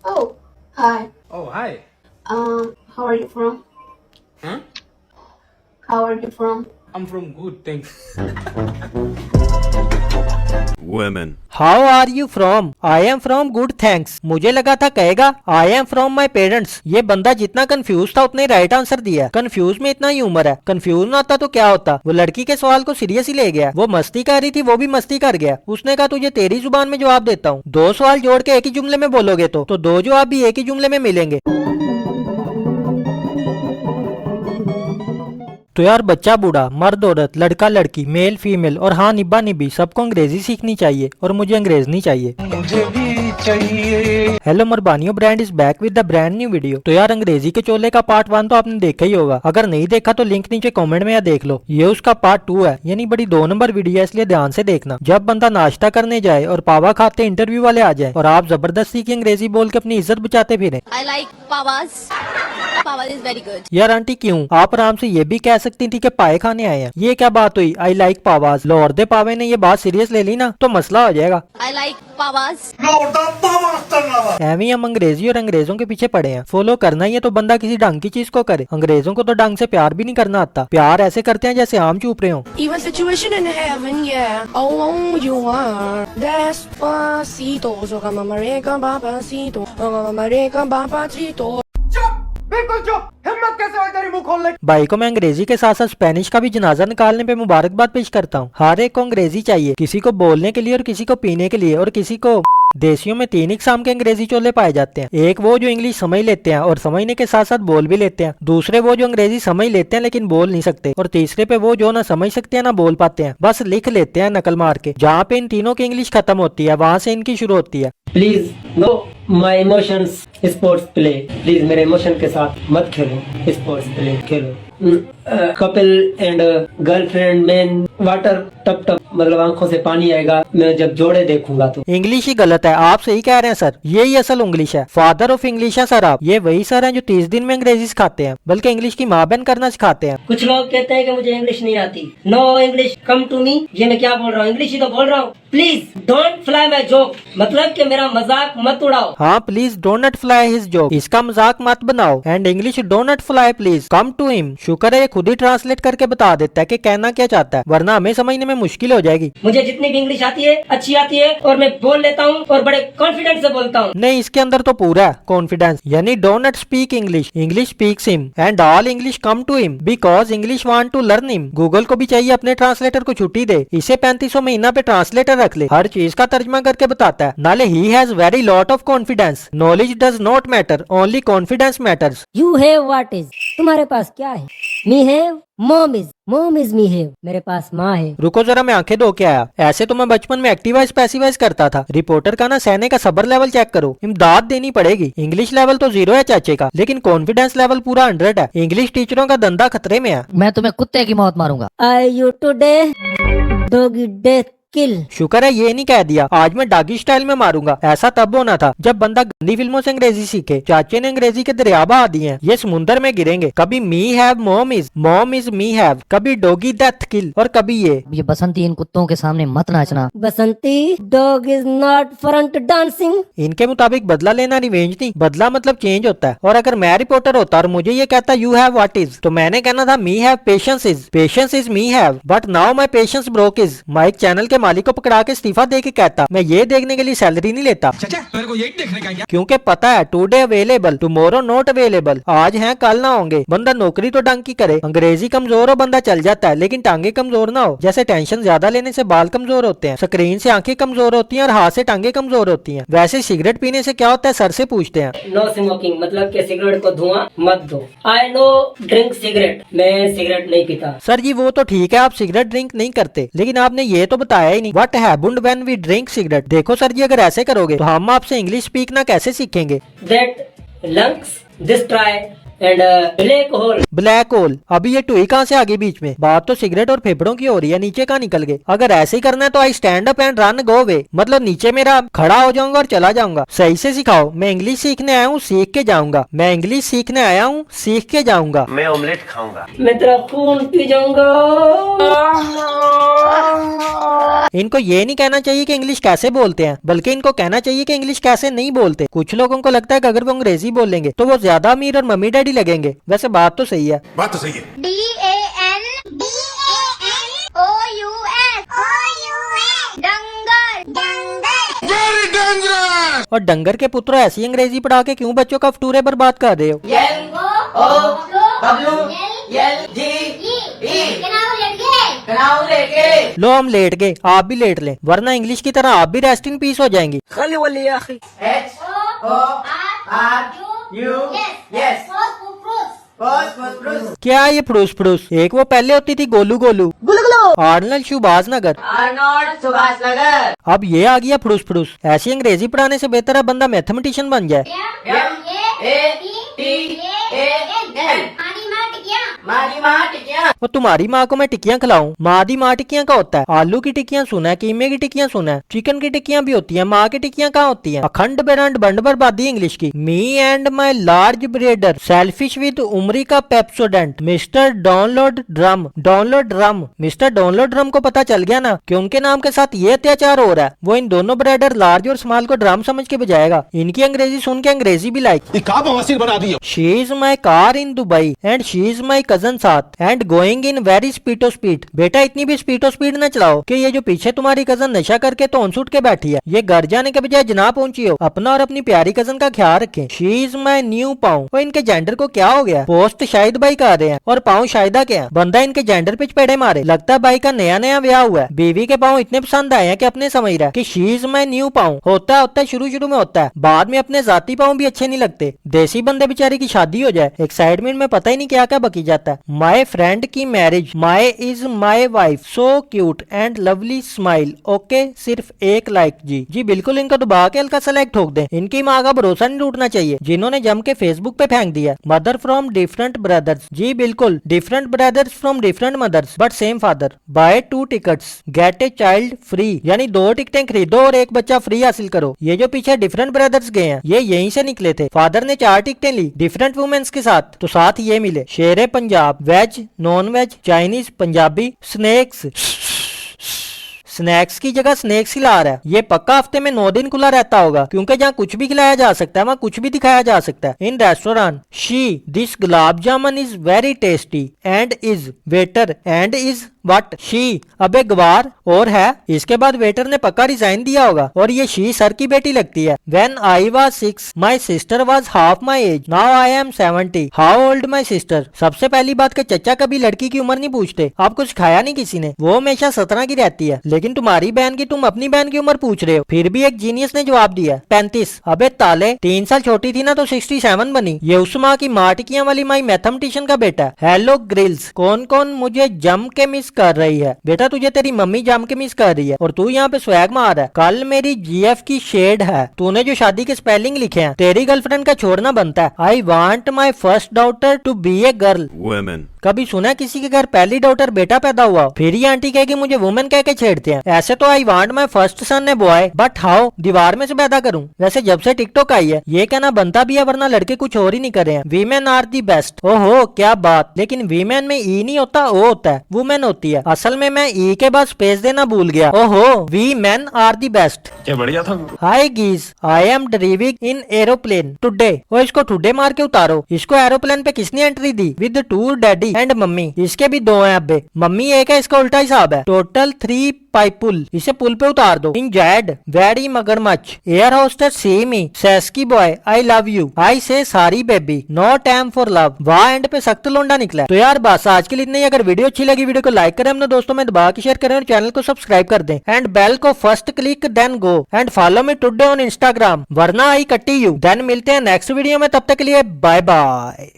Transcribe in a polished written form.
Oh, hi. Oh, hi. How are you from? Huh? How are you from? I'm from good, thanks. Women. How are you from? I am from good thanks. मुझे लगा था कहेगा I am from my parents. ये बंदा जितना confuse था उतने right answer दिया। कंफ्यूज में इतना ही उम्र है, कंफ्यूज ना होता तो क्या होता। वो लड़की के सवाल को सीरियस ही ले गया। वो मस्ती कर रही थी, वो भी मस्ती कर गया। उसने कहा तुझे तेरी जुबान में जवाब देता हूँ, दो सवाल जोड़ के एक ही जुमले में बोलोगे तो दो जवाब भी एक ही जुमले में मिलेंगे। तो यार बच्चा बूढ़ा, मर्द औरत, लड़का लड़की, मेल फीमेल और हाँ निब्बा निब्बी सबको अंग्रेजी सीखनी चाहिए और मुझे अंग्रेज नहीं चाहिए। मुझे भी चाहिए। हेलो मरबानियों, brand is back with the brand new video. तो यार अंग्रेजी के चोले का पार्ट 1 तो आपने देखा ही होगा। अगर नहीं देखा तो लिंक नीचे कमेंट में या देख लो। ये उसका पार्ट 2 है, यानी बड़ी 2 नंबर वीडियो है, इसलिए ध्यान से देखना। जब बंदा नाश्ता करने जाए और पावा खाते इंटरव्यू वाले आ जाए और आप जबरदस्ती की अंग्रेजी बोल के अपनी इज्जत बचाते फिरे। I like pavas. Pavas is very good. यार आंटी क्यों, आप आराम से ये भी कह सकती थी कि पाए खाने आए हैं। ये क्या बात हुई? I like पावाज। लौर दे पावे ने ये बात सीरियस ले ली ना तो मसला हो जाएगा। I like pavas. एवं हम अंग्रेजी और अंग्रेजों के पीछे पड़े हैं। फॉलो करना ही है तो बंदा किसी ढंग की चीज को करे। अंग्रेजों को तो ढंग से प्यार भी नहीं करना आता। प्यार ऐसे करते हैं जैसे आम चूप रहे हो। Even situation in heaven, yeah. Oh, you are despacito. So come American papacito. American papacito. बिल्कुल चुप। हिम्मत कैसे हुई तेरी मुंह खोलने की? भाई को मैं अंग्रेजी के साथ साथ स्पेनिश का भी जनाजा निकालने पे मुबारकबाद पेश करता हूँ। हर एक को अंग्रेजी चाहिए, किसी को बोलने के लिए और किसी को पीने के लिए और किसी को। देशियों में 3 इकसाम के अंग्रेजी चोले पाए जाते हैं। एक वो जो इंग्लिश समझ लेते हैं और समझने के साथ साथ बोल भी लेते हैं। दूसरे वो जो अंग्रेजी समझ लेते हैं लेकिन बोल नहीं सकते। और तीसरे पे वो जो ना समझ सकते हैं ना बोल पाते हैं, बस लिख लेते हैं नकल मार के। जहाँ पे इन तीनों की इंग्लिश खत्म होती है वहाँ से इनकी शुरू होती है। Please no my emotions sports play. Please मेरे इमोशन के साथ मत खेलो, स्पोर्ट्स प्ले खेलो। Couple and girlfriend man water टप टप, मतलब आंखों से पानी आएगा मैं जब जोड़े देखूंगा तो। इंग्लिश ही गलत है, आप सही कह रहे हैं सर। यही असल इंग्लिश है, फादर ऑफ इंग्लिश है सर आप। ये वही सर हैं जो 30 दिन में अंग्रेजी सिखाते हैं, बल्कि इंग्लिश की माँ बहन करना सिखाते हैं। कुछ लोग कहते हैं कि मुझे इंग्लिश नहीं आती। No English come to me. ये मैं क्या बोल रहा हूँ, इंग्लिश ही तो बोल रहा हूँ। Please don't fly my joke, मतलब कि मेरा मजाक मत उड़ाओ। हाँ please don't fly his joke, इसका मजाक मत बनाओ। And English don't fly please come to him. शुक्र है ये खुद ही ट्रांसलेट करके बता देता है कि कहना क्या चाहता है, वरना हमें समझने में मुश्किल हो जाएगी। मुझे जितनी भी इंग्लिश आती है अच्छी आती है और मैं बोल लेता हूँ और बड़े कॉन्फिडेंस से बोलता हूँ। नहीं, इसके अंदर तो पूरा है कॉन्फिडेंस, यानी don't speak English, English speaks him and all English come to him because English want to learn him. Google को भी चाहिए अपने ट्रांसलेटर को छुट्टी दे, इसे 3500 महीना पे ट्रांसलेटर रख ले, हर चीज का तर्जमा करके बताता है। नाले he has very lot of confidence. Knowledge does not matter, only confidence matters. You have what is, तुम्हारे पास क्या है? Me have, mom is me have, मेरे पास माँ है। रुको जरा मैं आंखें धो के आया। ऐसे तो मैं बचपन में एक्टिवाइज पैसिवाइज करता था। रिपोर्टर का ना सहने का सबर लेवल चेक करो, इमदाद देनी पड़ेगी। इंग्लिश लेवल तो 0 है चाचे का, लेकिन कॉन्फिडेंस लेवल पूरा 100 है। इंग्लिश टीचरों का धंधा खतरे में है। मैं तुम्हें कुत्ते की मौत मारूंगा। आई यू टुडे डॉगी डेथ किल। शुक्र है ये नहीं कह दिया, आज मैं डॉगी स्टाइल में मारूंगा। ऐसा तब होना था जब बंदा गंदी फिल्मों से अंग्रेजी सीखे। चाचे ने अंग्रेजी के दरिया बहा दिए हैं, ये समुंदर में गिरेंगे। कभी me have mom is me have, कभी डॉगी डेथ किल और कभी ये बसंती इन कुत्तों के सामने मत नाचना। Basanti dog is not front dancing. इनके मुताबिक बदला लेना रिवेंज नहीं, बदला मतलब चेंज होता है। और अगर मैं रिपोर्टर होता और मुझे ये कहता यू हैव व्हाट इज, तो मैंने कहना था me have patience is me have, but now my patience broke is. Mike channel के मालिक को पकड़ा के इस्तीफा दे के कहता मैं ये देखने के लिए सैलरी नहीं लेता, मेरे को यही देखने का क्या? क्योंकि पता है today available tomorrow not available, आज हैं कल ना होंगे। बंदा नौकरी तो ढंग की करे। अंग्रेजी कमजोर हो बंदा चल जाता है, लेकिन टांगे कमजोर ना हो। जैसे टेंशन ज्यादा लेने से बाल कमजोर होते हैं, स्क्रीन से आंखें कमजोर होती हैं और हाथ से टांगे कमजोर होती हैं। वैसे सिगरेट पीने से क्या होता है, सर से पूछते हैं। नो स्मोकिंग मतलब कि सिगरेट को धुआं मत दो। आई नो ड्रिंक सिगरेट, मैं सिगरेट नहीं पीता। सर जी वो तो ठीक है आप सिगरेट ड्रिंक नहीं करते, लेकिन आपने ये तो बताया ही नहीं what happened when we drink cigarette. देखो सर जी अगर ऐसे करोगे तो हम आपसे इंग्लिश स्पीक ना कैसे सीखेंगे। That lungs destroy and black hole. Black hole. अभी ये टुई कहाँ से आ गई बीच में? बात तो सिगरेट और फेफड़ों की हो रही है, नीचे कहाँ निकल गए? अगर ऐसे ही करना है तो I stand up and run go way, मतलब नीचे मेरा खड़ा हो जाऊंगा और चला जाऊंगा। सही से सिखाओ, मैं इंग्लिश सीखने आया हूँ, सीख के जाऊंगा। मैं इंग्लिश सीखने आया हूँ, सीख के जाऊंगा। मैं ऑमलेट खाऊंगा। मैं तेरा खून पी जाऊंगा। इनको ये नहीं कहना चाहिए कि इंग्लिश कैसे बोलते हैं, बल्कि इनको कहना चाहिए कि इंग्लिश कैसे नहीं बोलते। कुछ लोगों को लगता है कि अगर वो अंग्रेजी बोलेंगे तो वो ज्यादा अमीर और मम्मी डैडी लगेंगे। वैसे बात तो सही है। बात तो सही है। DANGOUS डंगर डंगर। Very dangerous. और डंगर के पुत्रों ऐसी अंग्रेजी पढ़ा के क्यों बच्चों का फटूरे बर्बाद कर रहे हो? लो हम लेट गए, आप भी लेट लें, वरना इंग्लिश की तरह आप भी रेस्ट इन पीस हो जाएंगी। क्या है ये फड़ूस फड़ूस? एक वो पहले होती थी गोलू गोलू, आर्नल्ड सुभाष नगर, अब ये आ गया फड़ूस फड़ूस। ऐसी अंग्रेजी पढ़ाने से बेहतर है बंदा मैथमेटिशियन बन जाए। वो तुम्हारी माँ को मैं टिक्कियाँ खिलाऊं? माँ दी माँ टिक्कियाँ का होता है? आलू की टिक्कियाँ सुना है, कीमे की टिक्कियाँ सुना है, चिकन की टिक्कियाँ भी होती है, माँ की टिक्कियाँ कहाँ होती हैं? अखंड बेरंड बंड बर्बादी इंग्लिश की। Me and my large brother selfish with उमरी का Pepsodent mister download drum. Download drum, mister download drum को पता चल गया ना कि उनके नाम के साथ ये अत्याचार हो रहा है। वो इन दोनों ब्रेडर लार्ज और स्मॉल को ड्रम समझ के बजाएगा। इनकी अंग्रेजी सुन के अंग्रेजी भी लाइक। बना दी। She is my car in Dubai and she is my cousin साथ and going in very speedo speed. बेटा इतनी भी स्पीडो स्पीड न चलाओ कि ये जो पीछे तुम्हारी कजन नशा करके तो उठ के बैठी है, ये घर जाने के बजाय जना पहुंची हो। अपना और अपनी प्यारी कजन का ख्याल रखें। शी इज माई न्यू पाऊ। वो इनके जेंडर को क्या हो गया? पोस्ट शाहिद भाई का रहे हैं और पाऊ शाहिदा के हैं। बंदा इनके जेंडर पे पेड़े मारे। लगता है भाई का नया नया ब्याह हुआ है। बीवी के पाऊ इतने पसंद आए हैं कि अपने समझ रहा है कि शी इज माई न्यू पाऊ। होता है शुरू शुरू में होता है, बाद में अपने जाती पाऊ भी अच्छे नहीं लगते। देसी बंदे बेचारे की शादी हो जाए, एक्साइटमेंट में पता ही नहीं क्या क्या बकी जाता है। माई फ्रेंड की marriage, my is my wife, so cute and lovely smile. Okay, सिर्फ एक लाइक जी बिल्कुल इनको दबा के हल्का सेलेक्ट ठोक दें। इनकी माँ का भरोसा नहीं टूटना चाहिए जिन्होंने जम के फेसबुक पे फेंक दिया मदर फ्रॉम डिफरेंट ब्रदर्स। जी बिल्कुल, different brothers from different mothers but same father. Buy 2 tickets get a child free, यानी 2 टिकटें खरीदो और एक बच्चा फ्री हासिल करो। ये जो पीछे डिफरेंट ब्रदर्स गए हैं ये यहीं से निकले थे। फादर ने 4 टिकटें ली डिफरेंट वुमेन्स के साथ, तो साथ ये मिले Shere Punjab, veg non veg Chinese Punjabi, snacks. Snacks की जगह स्नैक्स खिला रहा है। ये पक्का हफ्ते में 9 दिन खुला रहता होगा, क्योंकि जहाँ कुछ भी खिलाया जा सकता है वहाँ कुछ भी दिखाया जा सकता है। In restaurant she this gulab jamun is very tasty and is waiter and is what she. अबे गवार और है। इसके बाद वेटर ने पक्का रिजाइन दिया होगा और ये शी सर की बेटी लगती है। When I was 6, my sister was half my age. Now I am 70. How old my sister? सबसे पहली बात कि चचा कभी लड़की की उम्र नहीं पूछते, आपको सिखाया नहीं किसी ने। वो हमेशा 17 की रहती है, लेकिन तुम्हारी बहन की तुम अपनी बहन की उम्र पूछ रहे हो। फिर भी एक जीनियस ने जवाब दिया 35। अबे ताले, 3 साल छोटी थी ना तो 67 बनी। ये उस माँ की माँ टिकियां वाली माई मैथमेटिशियन का बेटा। हेलो ग्रिल्स, कौन कौन मुझे जम के मिस कर रही है? बेटा तुझे तेरी मम्मी जम के मिस कर रही है और तू यहाँ पे स्वैग मार है। कल मेरी जीएफ की शेड है। तूने जो शादी के स्पेलिंग लिखे हैं तेरी गर्लफ्रेंड का छोड़ना बनता है। I want my first daughter to be a girl. Women. कभी सुना किसी के घर पहली डॉटर बेटा पैदा हुआ? फिर ये आंटी कहेगी मुझे वुमेन कह के छेड़ते हैं। ऐसे तो I want my first son a boy, but how? दीवार में से पैदा करूं? वैसे जब से टिकटॉक आई है ये कहना बनता भी है, वरना लड़के कुछ और ही नहीं कर रहे हैं। Women are the best. ओहो क्या बात, लेकिन वीमेन में ई नहीं होता, ओ होता है, वुमेन होती है। असल में मैं ई के बाद स्पेस देना भूल गया। ओहो, we men are the best. क्या बढ़िया था। Hi guys, I am driving in aeroplane today. वो इसको टुडे मार के उतारो। इसको एरोप्लेन पे किसने entry the? With two daddy and mummy. इसके भी 2 हैं अब्बे, मम्मी एक है, इसका उल्टा हिसाब है। Total 3 pipe pull. इसे पुल पे उतार दो। इंजॉयड वेरी मगरमच्छ। Air hostess see me sexy boy I love you. I say sorry baby no time for love. वाह एंड पे सख्त लोंडा निकला। तो यार बस आज के लिए इतना ही। अगर वीडियो अच्छी लगी वीडियो को लाइक करें, अपने दोस्तों में दबा के शेयर करें और चैनल को सब्सक्राइब कर दें एंड बेल को first click then go and follow me today on Instagram, वरना आई कट्टी यू। देन मिलते हैं नेक्स्ट वीडियो में, तब तक के लिए बाय बाय।